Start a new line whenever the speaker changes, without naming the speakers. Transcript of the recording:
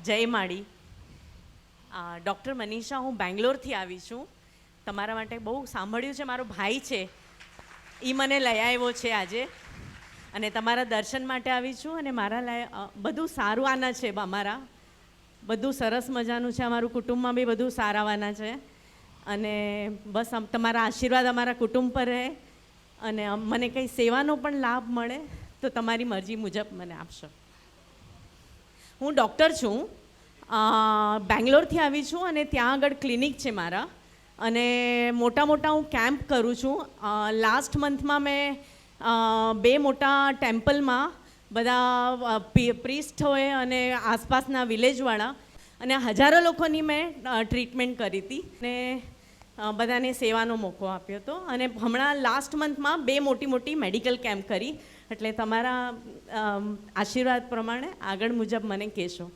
જય માળી. ડૉક્ટર મનીષા, હું બેંગ્લોરથી આવી છું. તમારા માટે બહુ સાંભળ્યું છે. મારો ભાઈ છે, એ મને લઈ આવ્યો છે આજે, અને તમારા દર્શન માટે આવી છું. અને મારા બધું સારું આના છે, અમારા બધું સરસ મજાનું છે. અમારું કુટુંબમાં બી બધું સારાવાના છે. અને બસ તમારા આશીર્વાદ અમારા કુટુંબ પર રહે, અને મને કંઈ સેવાનો પણ લાભ મળે તો તમારી મરજી મુજબ મને આપશો. હું ડૉક્ટર છું, બેંગ્લોરથી આવી છું, અને ત્યાં આગળ ક્લિનિક છે મારા, અને મોટા મોટા હું કેમ્પ કરું છું. લાસ્ટ મંથમાં મેં 2 મોટા ટેમ્પલમાં બધા પ્રીસ્ટ હોય અને આસપાસના વિલેજવાળા અને હજારો લોકોની મેં ટ્રીટમેન્ટ કરી હતી, અને બધાને સેવાનો મોકો આપ્યો હતો. અને હમણાં લાસ્ટ મંથમાં 2 મોટી મેડિકલ કેમ્પ કરી. એટલે તમારા આશીર્વાદ પ્રમાણે આગળ મુજબ મને કહેશો.